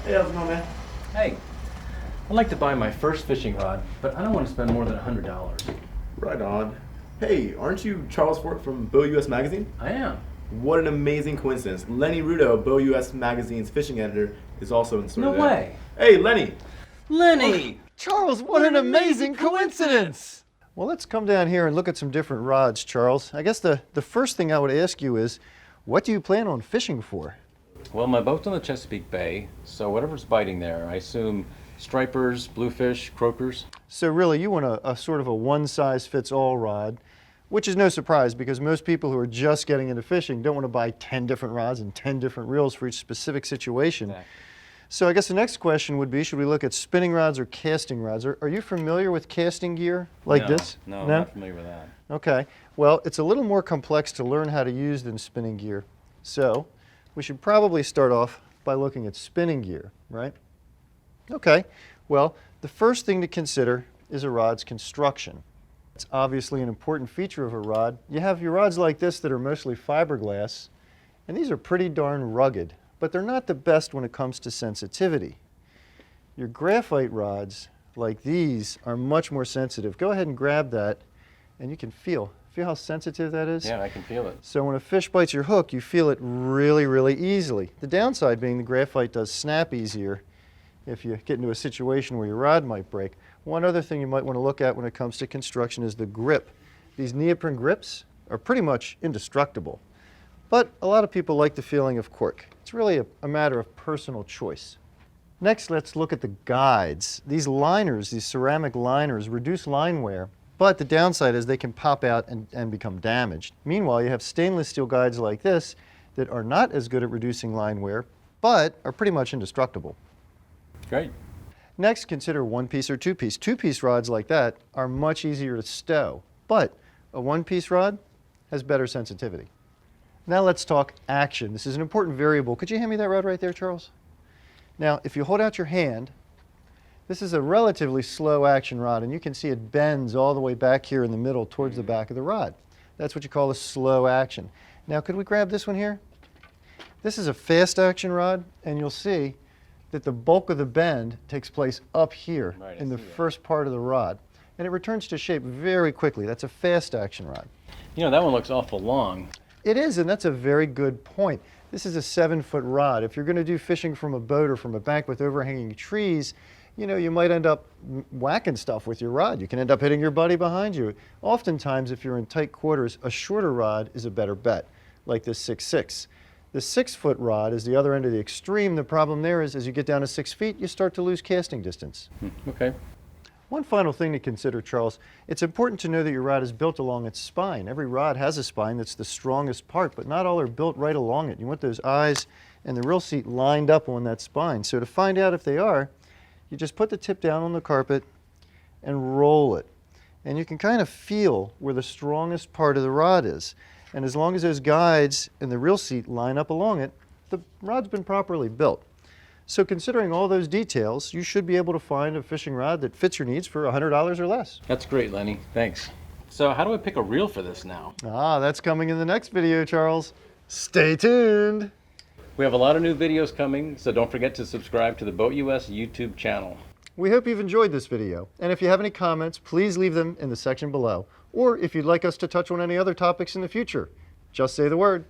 Hey, how's it going, man? Hey, I'd like to buy my first fishing rod, but I don't want to spend more than $100. Right on. Hey, aren't you Charles Fort from BoatUS Magazine? I am. What an amazing coincidence. Lenny Rudo, BoatUS Magazine's fishing editor, is also in store No there. way. Hey, Lenny! Lenny! Charles, what an amazing coincidence! Well, let's come down here and look at some different rods, Charles. I guess the first thing I would ask you is, what do you plan on fishing for? Well, my boat's on the Chesapeake Bay, so whatever's biting there, I assume stripers, bluefish, croakers. So really, you want a sort of a one-size-fits-all rod, which is no surprise because most people who are just getting into fishing don't want to buy 10 different rods and 10 different reels for each specific situation. Exactly. So I guess the next question would be, should we look at spinning rods or casting rods? Are you familiar with casting gear like this? No, I'm not familiar with that. Okay. Well, it's a little more complex to learn how to use than spinning gear. So we should probably start off by looking at spinning gear, right? Okay. Well, the first thing to consider is a rod's construction. It's obviously an important feature of a rod. You have your rods like this that are mostly fiberglass, and these are pretty darn rugged, but they're not the best when it comes to sensitivity. Your graphite rods, like these, are much more sensitive. Go ahead and grab that, and you can feel how sensitive that is? Yeah, I can feel it. So when a fish bites your hook, you feel it really, really easily. The downside being the graphite does snap easier if you get into a situation where your rod might break. One other thing you might want to look at when it comes to construction is the grip. These neoprene grips are pretty much indestructible, but a lot of people like the feeling of cork. It's really a matter of personal choice. Next, let's look at the guides. These liners, these ceramic liners, reduce line wear, but the downside is they can pop out and become damaged. Meanwhile, you have stainless steel guides like this that are not as good at reducing line wear, but are pretty much indestructible. Great. Next, consider one-piece or two-piece. Two-piece rods like that are much easier to stow, but a one-piece rod has better sensitivity. Now let's talk action. This is an important variable. Could you hand me that rod right there, Charles? Now, if you hold out your hand, this is a relatively slow action rod, and you can see it bends all the way back here in the middle towards the back of the rod. That's what you call a slow action. Now, could we grab this one here? This is a fast action rod, and you'll see that the bulk of the bend takes place up here in the first part of the rod, and it returns to shape very quickly. That's a fast action rod. You know, that one looks awful long. It is, and that's a very good point. This is a 7-foot rod. If you're going to do fishing from a boat or from a bank with overhanging trees, you know, you might end up whacking stuff with your rod. You can end up hitting your buddy behind you. Oftentimes, if you're in tight quarters, a shorter rod is a better bet, like this 6'6". The 6-foot rod is the other end of the extreme. The problem there is, as you get down to 6 feet, you start to lose casting distance. Okay. One final thing to consider, Charles, it's important to know that your rod is built along its spine. Every rod has a spine that's the strongest part, but not all are built right along it. You want those eyes and the reel seat lined up on that spine. So to find out if they are, you just put the tip down on the carpet and roll it. And you can kind of feel where the strongest part of the rod is. And as long as those guides and the reel seat line up along it, the rod's been properly built. So considering all those details, you should be able to find a fishing rod that fits your needs for $100 or less. That's great, Lenny. Thanks. So how do I pick a reel for this now? That's coming in the next video, Charles. Stay tuned. We have a lot of new videos coming, so don't forget to subscribe to the BoatUS YouTube channel. We hope you've enjoyed this video, and if you have any comments, please leave them in the section below. Or if you'd like us to touch on any other topics in the future, just say the word.